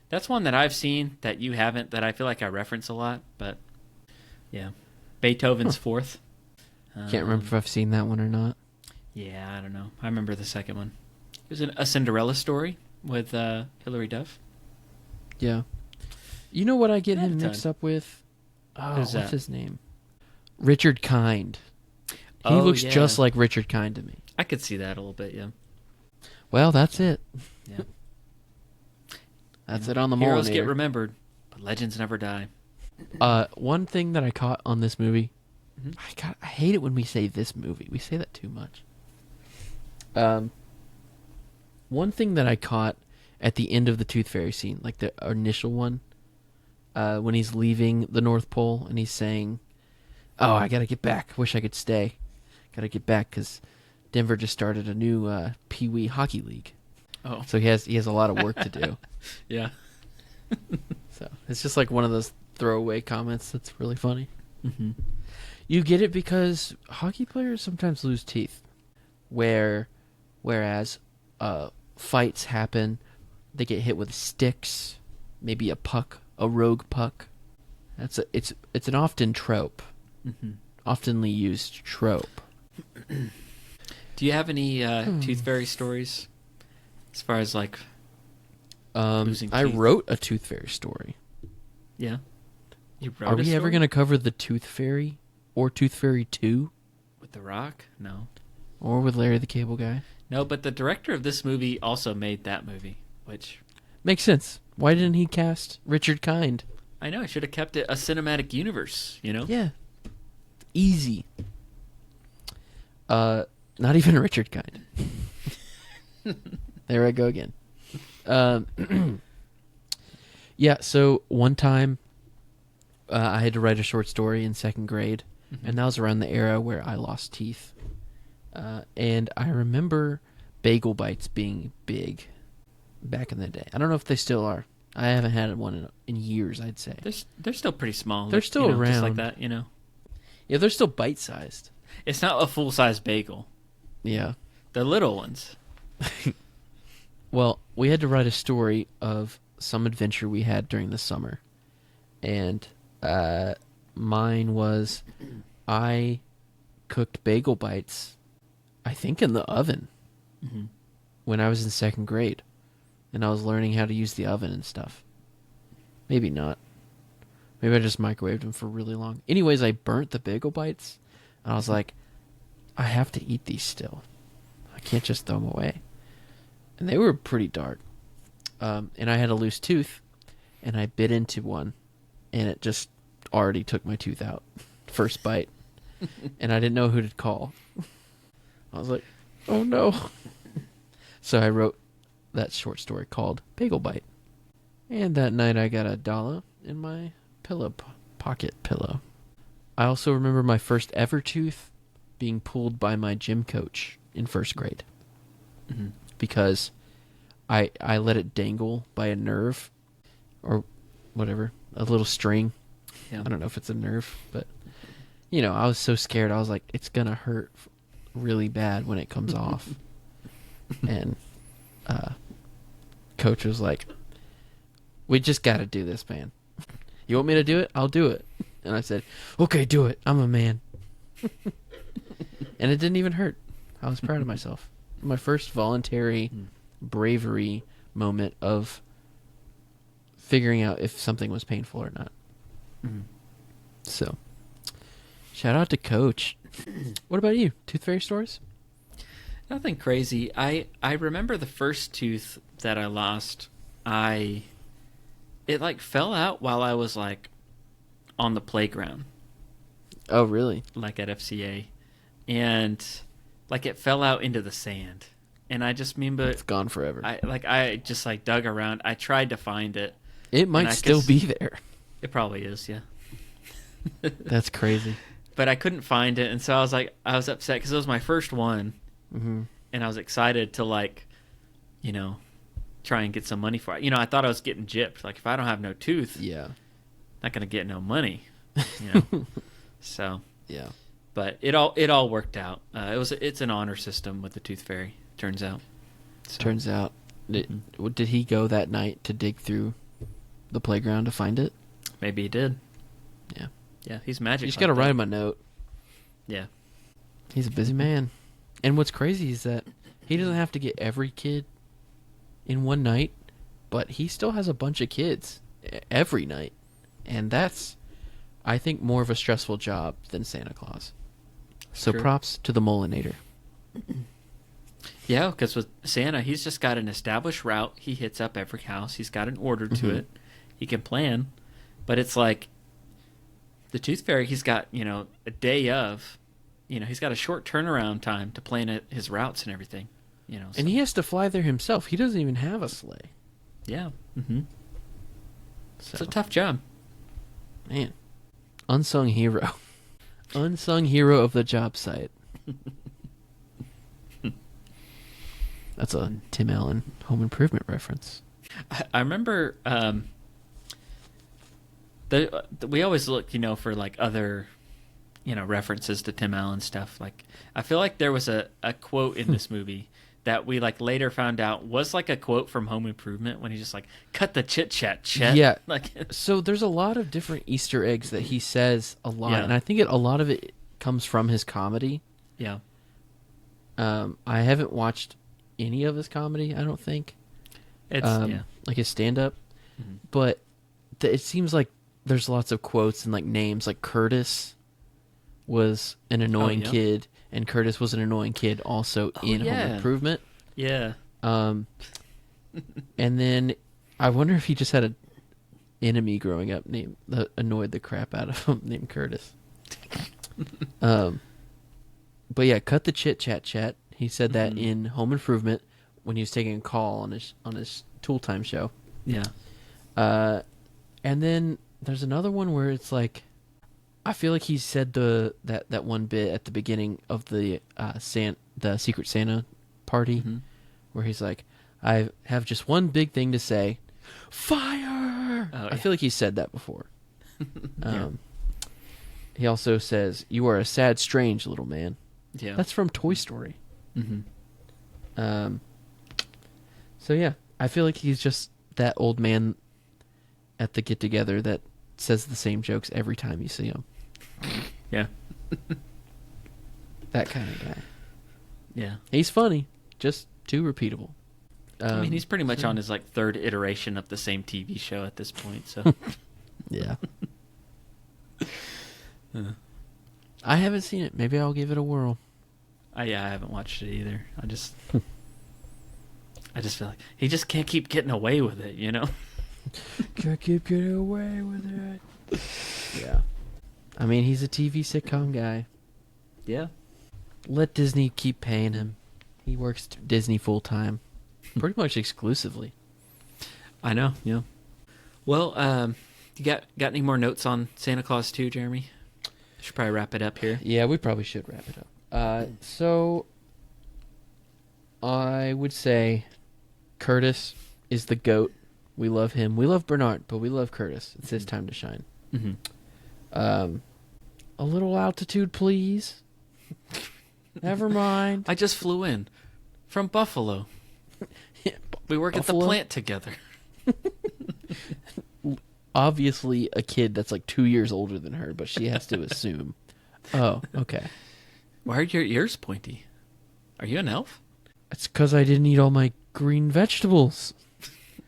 That's one that I've seen that you haven't, that I feel like I reference a lot, but yeah. Beethoven's Fourth. Can't remember if I've seen that one or not. Yeah, I don't know. I remember the second one. It was in A Cinderella Story with Hilary Duff. Yeah. You know what I get Not him a ton. mixed up with? Oh, Who's what's that? his name? Richard Kind. He Oh, looks yeah. just like Richard Kind to me. I could see that a little bit, yeah. Well, that's it. Yeah. That's it on the Heroes Molinator. get remembered, but legends never die. One thing that I caught on this movie, Mm-hmm. I hate it when we say this movie. We say that too much. One thing that I caught at the end of the Tooth Fairy scene, like the initial one, when he's leaving the North Pole and he's saying, "Oh, I gotta get back. Wish I could stay. Gotta get back because Denver just started a new Pee Wee hockey league." Oh. So he has a lot of work to do. Yeah. So it's just like one of those throwaway comments that's really funny. Mm-hmm. You get it because hockey players sometimes lose teeth, whereas fights happen, they get hit with sticks, maybe a puck, a rogue puck. It's an often trope, oftenly used trope. Do you have any Tooth Fairy stories? As far as like losing I teeth? wrote a Tooth Fairy story. Yeah. You wrote Are a we ever story? going to cover the Tooth Fairy or Tooth Fairy 2 With The Rock? No. or with Larry the Cable Guy? No, but the director of this movie also made that movie, which Makes sense. Why didn't he cast Richard Kind? I know I should have kept it a cinematic universe, Yeah. Easy. Not even Richard Kind. There I go again. Yeah, so one time I had to write a short story in second grade, and that was around the era where I lost teeth. And I remember bagel bites being big back in the day. I don't know if they still are. I haven't had one in years, I'd say. They're still pretty small. They're still just like around. that, Yeah, they're still bite-sized. It's not a full-size bagel. Yeah. They're little ones. Well, we had to write a story of some adventure we had during the summer. And mine was I cooked bagel bites, I think in the oven, when I was in second grade. And I was learning how to use the oven and stuff. Maybe not. Maybe I just microwaved them for really long. Anyways, I burnt the bagel bites. And I was like, I have to eat these still. I can't just throw them away. And they were pretty dark. And I had a loose tooth. And I bit into one. And it just already took my tooth out. First bite. And I didn't know who to call. I was like, oh no. So I wrote that short story called Bagel Bite. And that night I got $1 in my pocket pillow. I also remember my first ever tooth being pulled by my gym coach in first grade. Because I let it dangle by a nerve or whatever, a little string. Yeah. I don't know if it's a nerve, but I was so scared. I was like, it's going to hurt really bad when it comes off. And Coach was like, "We just got to do this, man. You want me to do it? I'll do it." And I said, "Okay, do it. I'm a man." And it didn't even hurt. I was proud of myself. My first voluntary bravery moment of figuring out if something was painful or not. So, shout out to Coach. What about you? Tooth Fairy stories? Nothing crazy. I remember the first tooth that I lost. It like fell out while I was like on the playground, Oh, really? like at FCA, and like it fell out into the sand. And I just remember It's gone forever. I just like dug around. I tried to find it. It might still be there. It probably is, yeah. That's crazy. But I couldn't find it, and so I was upset because it was my first one, Mm-hmm. and I was excited to like, try and get some money for it. I thought I was getting gypped. Like if I don't have no tooth, Yeah. not gonna get no money. So Yeah. but it all worked out. It's an honor system with the Tooth Fairy. Turns out. So, Turns out, did he go that night to dig through the playground to find it? maybe he did. Yeah. Yeah, he's magic. You just like got to that. write him a note. Yeah. He's a busy man. And what's crazy is that he doesn't have to get every kid in one night, but he still has a bunch of kids every night. And that's, I think, more of a stressful job than Santa Claus. So True. props to the Molinator. Yeah, because with Santa, he's just got an established route. He hits up every house. He's got an order to Mhm. it. He can plan. But it's like the Tooth Fairy, he's got, a day of, he's got a short turnaround time to plan his routes and everything. So. And he has to fly there himself. He doesn't even have a sleigh. Yeah. Mm-hmm. So, It's a tough job. man. Unsung hero. Unsung hero of the job site. That's a Tim Allen Home Improvement reference. I remember we always look, for like other, references to Tim Allen stuff. Like I feel like there was a quote in this movie that we like later found out was like a quote from Home Improvement when he's just like, "Cut the chit chat, Chet." Yeah. Like So there's a lot of different Easter eggs that he says a lot, Yeah. and I think a lot of it comes from his comedy. yeah. I haven't watched any of his comedy, I don't think. It's Like his stand-up. Mhm. But it seems like there's lots of quotes and like names. Like Curtis was an annoying yeah. kid, and Curtis was an annoying kid also in Home yeah. Improvement. Yeah. And then I wonder if he just had an enemy growing up named that annoyed the crap out of him named Curtis. But yeah, cut the chit chat. He said that in Home Improvement when he was taking a call on his Tool Time show. Yeah. And then there's another one where it's like, I feel like he said that one bit at the beginning of the Secret Santa party, Mhm. where he's like, "I have just one big thing to say, fire." Oh, I yeah. feel like he said that before. Yeah. He also says, "You are a sad, strange little man." Yeah. That's from Toy Story. Mm-hmm. So yeah, I feel like he's just that old man at the get together that says the same jokes every time you see him. Yeah. That kind of guy. Yeah. He's funny, just too repeatable. I mean, he's pretty much so- on his like third iteration of the same TV show at this point. So. Yeah. I haven't seen it. Maybe I'll give it a whirl. I haven't watched it either. I just feel like he just can't keep getting away with it, Can't keep getting away with it. Yeah. I mean, he's a TV sitcom guy. Yeah. Let Disney keep paying him. He works Disney full time, pretty much exclusively. I know. Yeah. Well, you got any more notes on Santa Claus 2, Jeremy? Should probably wrap it up here. Yeah, we probably should wrap it up. So I would say Curtis is the GOAT. We love him. We love Bernard, but we love Curtis. It's his time to shine. Mm-hmm. A little altitude, please. Never mind. I just flew in from Buffalo. Yeah, We work Buffalo? at the plant together. Obviously a kid that's like 2 years older than her, but she has to assume. Oh, okay. Why are your ears pointy? Are you an elf? It's because I didn't eat all my green vegetables.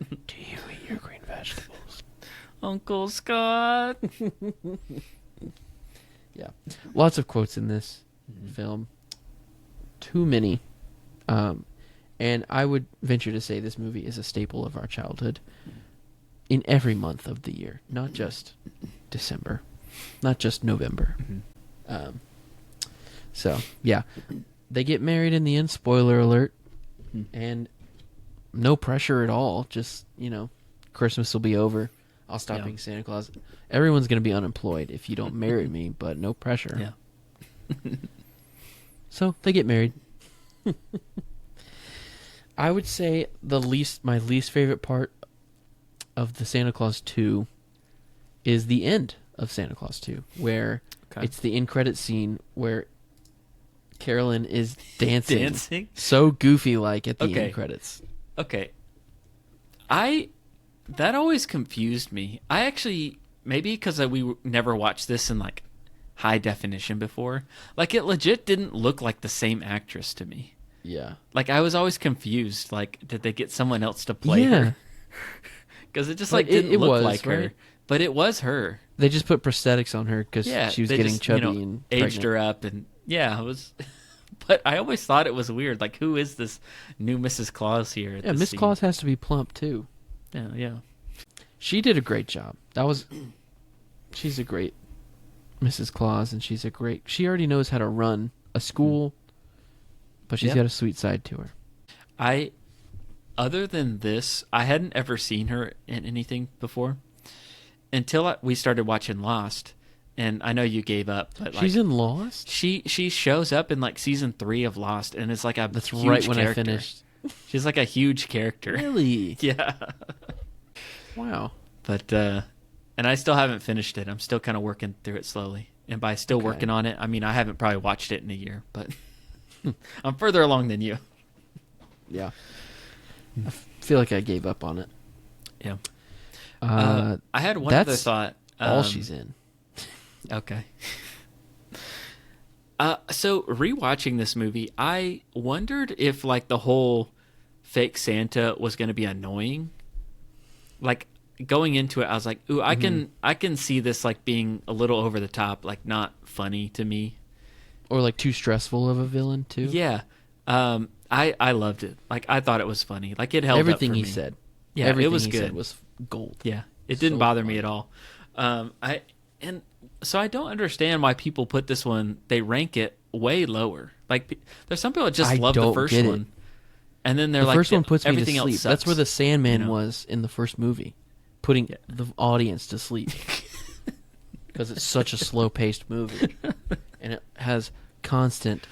Do you eat your green vegetables? Uncle Scott. Yeah. Lots of quotes in this film. Too many. And I would venture to say this movie is a staple of our childhood in every month of the year, not just December, not just November. So, yeah. They get married in the end, spoiler alert, and no pressure at all. Just, Christmas will be over. I'll stop being Santa Claus. Everyone's going to be unemployed if you don't marry me, but no pressure. Yeah. So, they get married. I would say my least favorite part of the Santa Claus 2 is the end of Santa Claus 2, where it's the end credit scene where Carolyn is dancing so goofy like at the end credits. Okay. That always confused me. I actually, maybe because we never watched this in like high definition before, like it legit didn't look like the same actress to me. Yeah. Like I was always confused. Like, did they get someone else to play her? Because it just didn't look like her. But it was her. They just put prosthetics on her because she was getting chubby and aged pregnant. her up, and it was. But I always thought it was weird. Like, who is this new Mrs. Claus here? Yeah, Miss Claus has to be plump too. Yeah. She did a great job. She's a great Mrs. Claus, and she already knows how to run a school, but she's got a sweet side to her. Other than this, I hadn't ever seen her in anything before until we started watching Lost. And I know you gave up, but she's in Lost. She shows up in like season 3 of Lost, and it's like that's huge right when character. I finished. She's like a huge character. Really? Yeah. Wow. But and I still haven't finished it. I'm still kind of working through it slowly. And by still working on it, I mean I haven't probably watched it in a year, but I'm further along than you. Yeah. I feel like I gave up on it. Yeah. I had one other thought. All she's in. Okay. So rewatching this movie, I wondered if like the whole fake Santa was going to be annoying. Like going into it, I was like, "Ooh, I can see this like being a little over the top, like not funny to me, or like too stressful of a villain too." Yeah. I loved it. Like I thought it was funny. Like it held everything up for he me. said. Yeah, everything it was he good. Said was gold. Yeah, it didn't bother me at all. So I don't understand why people put this one. They rank it way lower. Like there's some people that just love the first one, and then they're the like, first one puts me to everything sleep. else sucks. That's where the Sandman was in the first movie, putting the audience to sleep because it's such a slow-paced movie, and it has constant,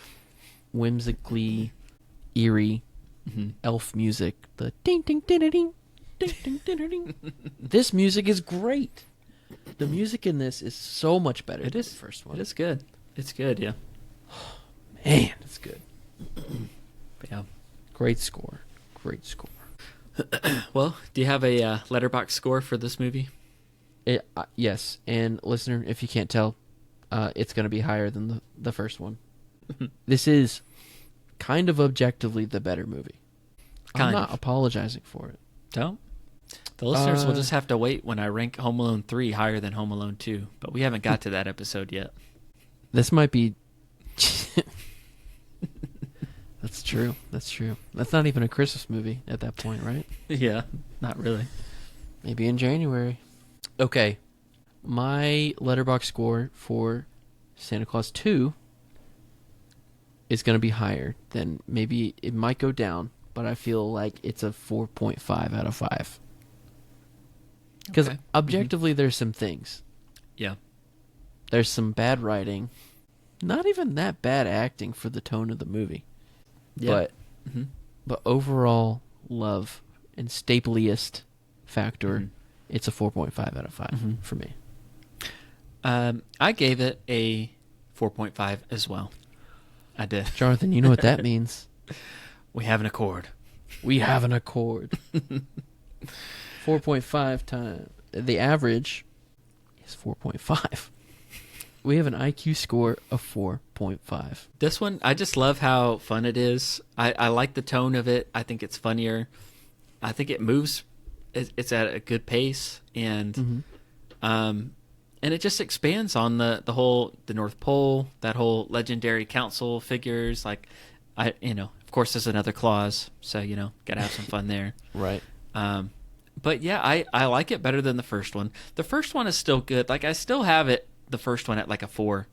whimsically eerie elf music. The ding ding ding ding ding ding ding ding. This music is great. The music in this is so much better than the first one. It is good. It's good, yeah. Man, it's good. But yeah. Great score. Great score. Well, do you have a letterbox score for this movie? Yes, and listener, if you can't tell, it's going to be higher than the first one. This is kind of objectively the better movie. I'm not apologizing for it. Don't? The listeners will just have to wait when I rank Home Alone 3 higher than Home Alone 2, but we haven't got to that episode yet. This might be... That's true. That's true. That's not even a Christmas movie at that point, right? Yeah, not really. Maybe in January. Okay. My letterbox score for Santa Claus 2 is going to be higher than... Maybe it might go down, but I feel like it's a 4.5 out of 5. Because objectively, there's some things. Yeah. There's some bad writing. Not even that bad acting for the tone of the movie. Yeah. But overall love and stapliest factor, it's a 4.5 out of 5 for me. I gave it a 4.5 as well. I did. Jonathan, you know what that means. We have an accord. We have an accord. 4.5 times. The average is 4.5. We have an IQ score of 4.5. This one, I just love how fun it is. I like the tone of it. I think it's funnier. I think it moves. It's at a good pace, and it just expands on the North Pole, that whole legendary council figures. Like, of course, there's another clause, so gotta have some fun there. Right. But yeah, I like it better than the first one. The first one is still good. Like, I still have the first one at like a 4.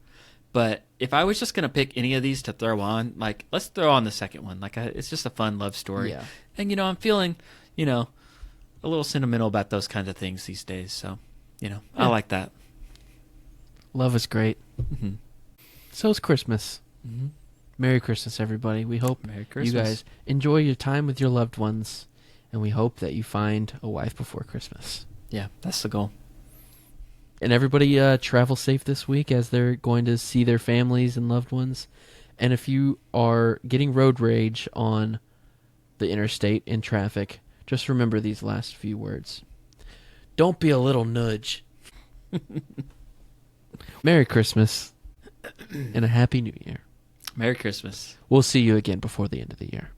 But if I was just going to pick any of these to throw on, like, let's throw on the second one. Like, it's just a fun love story. Yeah. And, I'm feeling, a little sentimental about those kinds of things these days. So, I like that. Love is great. Mm-hmm. So is Christmas. Mm-hmm. Merry Christmas, everybody. We hope Merry Christmas. you guys enjoy your time with your loved ones, and we hope that you find a wife before Christmas. Yeah, that's the goal. And everybody travel safe this week as they're going to see their families and loved ones. And if you are getting road rage on the interstate in traffic, just remember these last few words. Don't be a little nudge. Merry Christmas and a Happy New Year. Merry Christmas. We'll see you again before the end of the year.